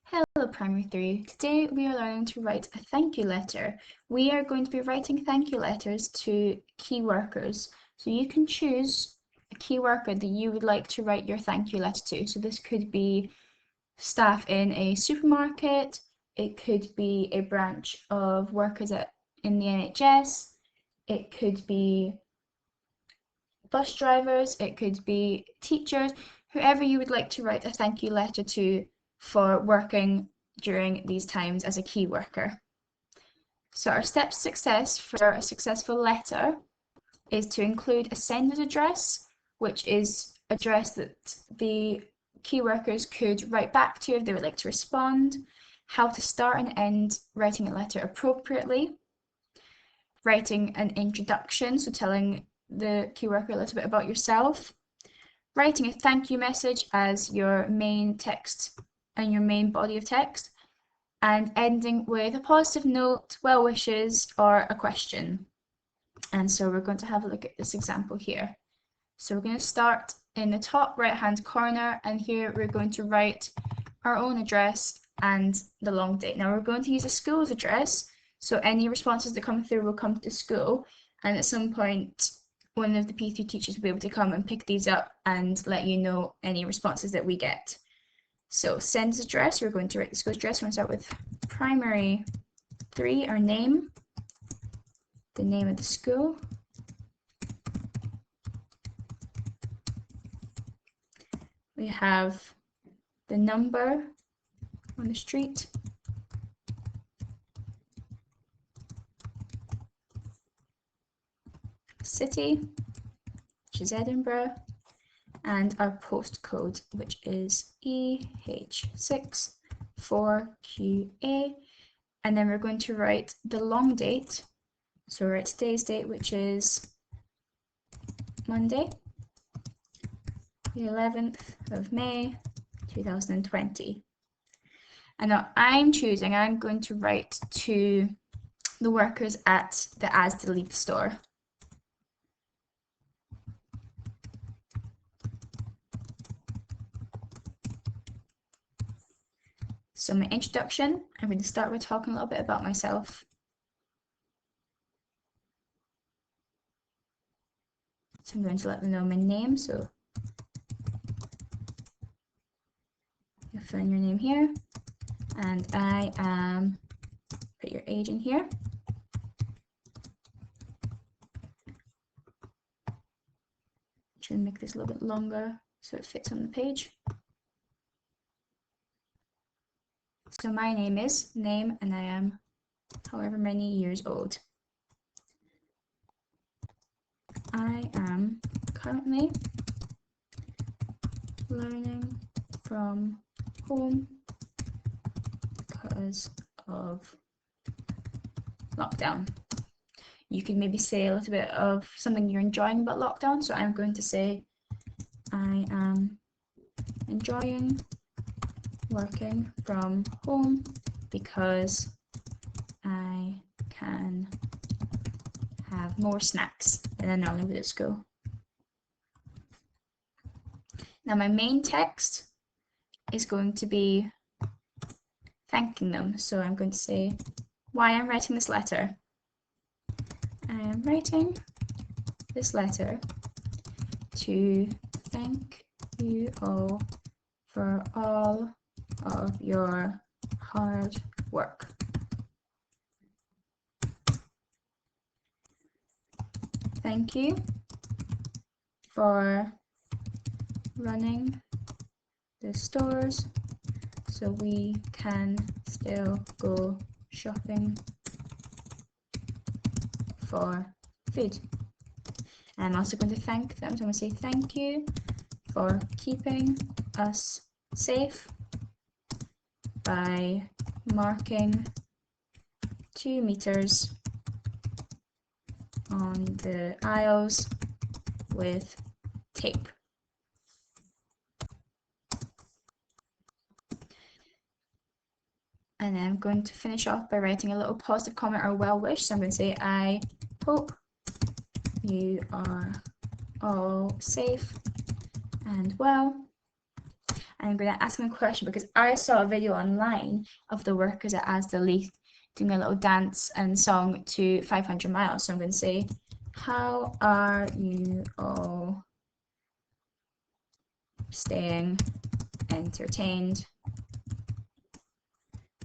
Hello Primary 3. Today we are learning to write a thank you letter. We are going to be writing thank you letters to key workers. So you can choose a key worker that you would like to write your thank you letter to. So this could be staff in a supermarket, it could be a branch of workers in the NHS, it could be bus drivers, it could be teachers, whoever you would like to write a thank you letter to for working during these times as a key worker. So our step to success for a successful letter is to include a sender's address, which is address that the key workers could write back to if they would like to respond, how to start and end writing a letter appropriately, writing an introduction, so telling the key worker a little bit about yourself, writing a thank you message as your main text and your main body of text, and ending with a positive note, well wishes, or a question. And so we're going to have a look at this example here. So we're going to start in the top right hand corner, and here we're going to write our own address and the long date. Now we're going to use a school's address, so any responses that come through will come to school, and at some point one of the P3 teachers will be able to come and pick these up and let you know any responses that we get. So sender's address, we're going to write the school's address. We're going to start with primary 3, our name, the name of the school, we have the number on the street, city, which is Edinburgh, and our postcode, which is EH6 4QA. And then we're going to write the long date. So we'll write today's date, which is Monday, the 11th of May, 2020. And now I'm going to write to the workers at the Asda Leaf store. So my introduction, I'm going to start with talking a little bit about myself. So I'm going to let them know my name, so you'll fill in your name here, and I am, put your age in here. Try and make this a little bit longer so it fits on the page. So my name is name, and I am however many years old. I am currently learning from home because of lockdown. You can maybe say a little bit of something you're enjoying about lockdown. So I'm going to say I am enjoying working from home because I can have more snacks than I normally would at school. Now my main text is going to be thanking them. So I'm going to say why I'm writing this letter. I am writing this letter to thank you all for all of your hard work. Thank you for running the stores so we can still go shopping for food. And I'm also going to thank them. So I'm going to say thank you for keeping us safe by marking 2 meters on the aisles with tape. And then I'm going to finish off by writing a little positive comment or well wish. So I'm going to say, I hope you are all safe and well. and I'm going to ask them a question because I saw a video online of the workers at Asda Leith doing a little dance and song to 500 miles. So I'm going to say, how are you all staying entertained?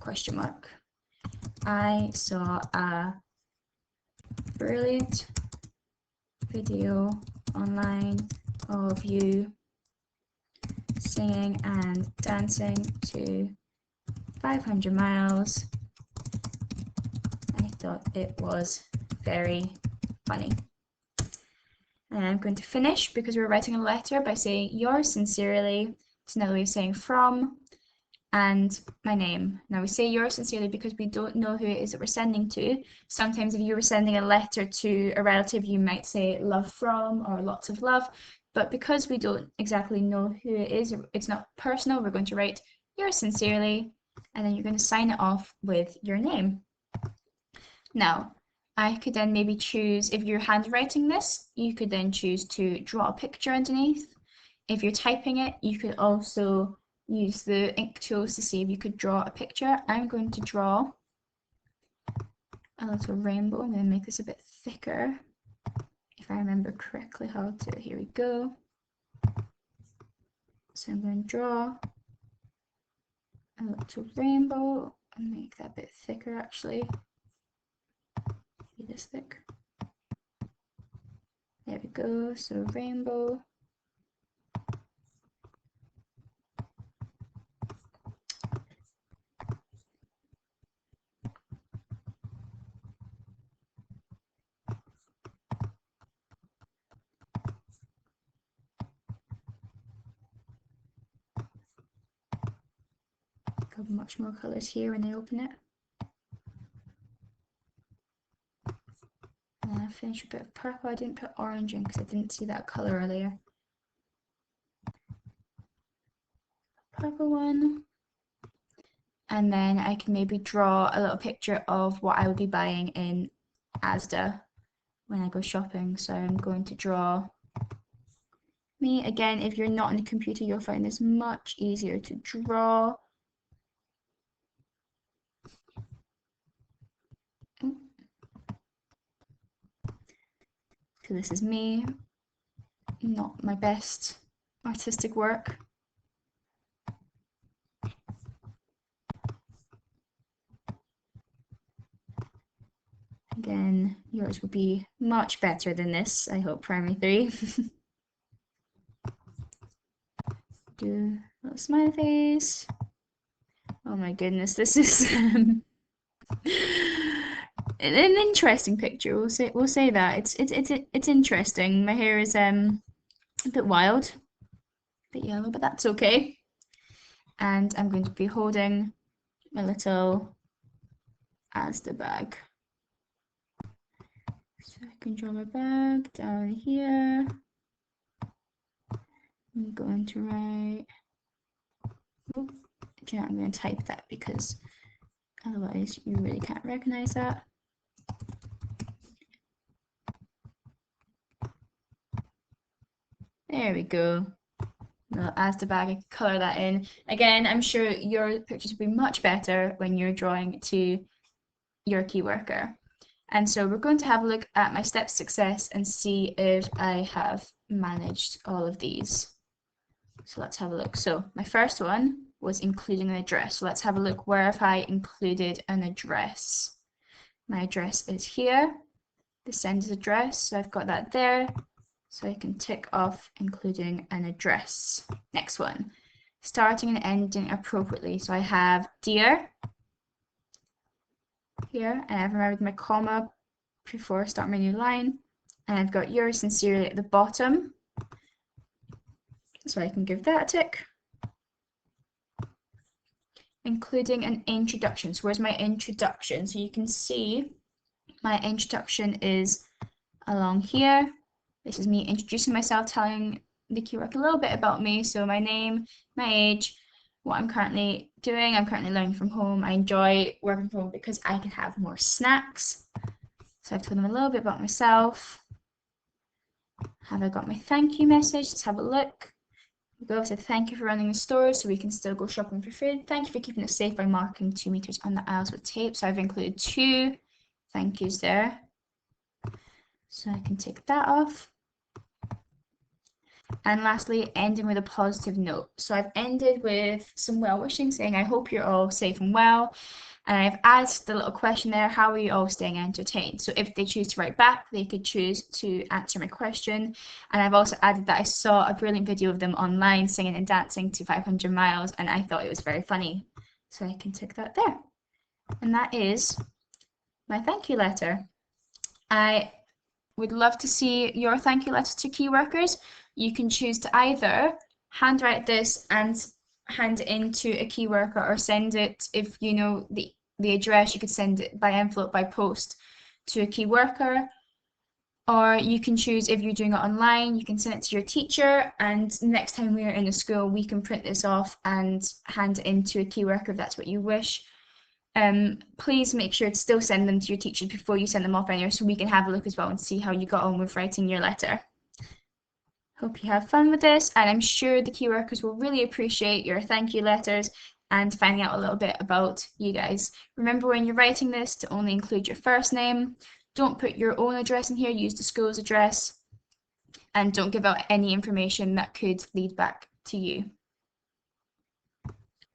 Question mark. I saw a brilliant video online of you singing and dancing to 500 miles. I thought it was very funny. And I'm going to finish because we're writing a letter by saying yours sincerely. It's another way of saying from, and my name. Now we say yours sincerely because we don't know who it is that we're sending to. Sometimes if you were sending a letter to a relative, you might say love from or lots of love. But because we don't exactly know who it is, it's not personal, we're going to write yours sincerely, and then you're going to sign it off with your name. Now, I could then maybe choose, if you're handwriting this, you could then choose to draw a picture underneath. If you're typing it, you could also use the ink tools to see if you could draw a picture. I'm going to draw a little rainbow. I'm going to make this a bit thicker, if I remember correctly how to. Here we go. So I'm going to draw a little rainbow and make that a bit thicker actually. This thick. There we go. So rainbow. Got much more colours here when I open it. And then I finish a bit of purple. I didn't put orange in because I didn't see that colour earlier. Purple one. And then I can maybe draw a little picture of what I would be buying in Asda when I go shopping. So I'm going to draw me. Again, if you're not on the computer, you'll find this much easier to draw. So this is me, not my best artistic work. Again, yours will be much better than this, I hope, primary 3. Do a little smiley face. Oh my goodness, this is an interesting picture. We'll say that. It's interesting. My hair is a bit wild, a bit yellow, but that's okay. And I'm going to be holding my little Asda bag. So I can draw my bag down here. I'm going to write. Oh, you know, I'm going to type that because otherwise you really can't recognize that. There we go. Now, as the bag, I can colour that in. Again, I'm sure your pictures will be much better when you're drawing to your key worker. And so we're going to have a look at my steps to success and see if I have managed all of these. So let's have a look. So my first one was including an address. So let's have a look. Where have I included an address? My address is here, the sender's address. So I've got that there. So I can tick off including an address. Next one, starting and ending appropriately. So I have dear here, and I've remembered my comma before I start my new line. And I've got yours sincerely at the bottom. So I can give that a tick. Including an introduction. So where's my introduction? So you can see my introduction is along here. This is me introducing myself, telling the key worker a little bit about me. So my name, my age, what I'm currently doing. I'm currently learning from home. I enjoy working from home because I can have more snacks. So I've told them a little bit about myself. Have I got my thank you message? Let's have a look. We go to thank you for running the store so we can still go shopping for food. Thank you for keeping it safe by marking 2 meters on the aisles with tape. So I've included 2 thank yous there. So I can take that off. And lastly, ending with a positive note. So I've ended with some well wishing, saying I hope you're all safe and well. And I've asked the little question there, how are you all staying entertained? So if they choose to write back, they could choose to answer my question. And I've also added that I saw a brilliant video of them online singing and dancing to 500 Miles, and I thought it was very funny. So I can tick that there. And that is my thank you letter. I would love to see your thank you letter to key workers. You can choose to either handwrite this and hand it into a key worker, or send it, if you know the address, you could send it by envelope, by post, to a key worker. Or you can choose, if you're doing it online, you can send it to your teacher, and next time we are in the school, we can print this off and hand it into a key worker if that's what you wish. Please make sure to still send them to your teachers before you send them off anywhere, so we can have a look as well and see how you got on with writing your letter. Hope you have fun with this, and I'm sure the key workers will really appreciate your thank you letters and finding out a little bit about you guys. Remember, when you're writing this, to only include your first name. Don't put your own address in here, use the school's address, and don't give out any information that could lead back to you.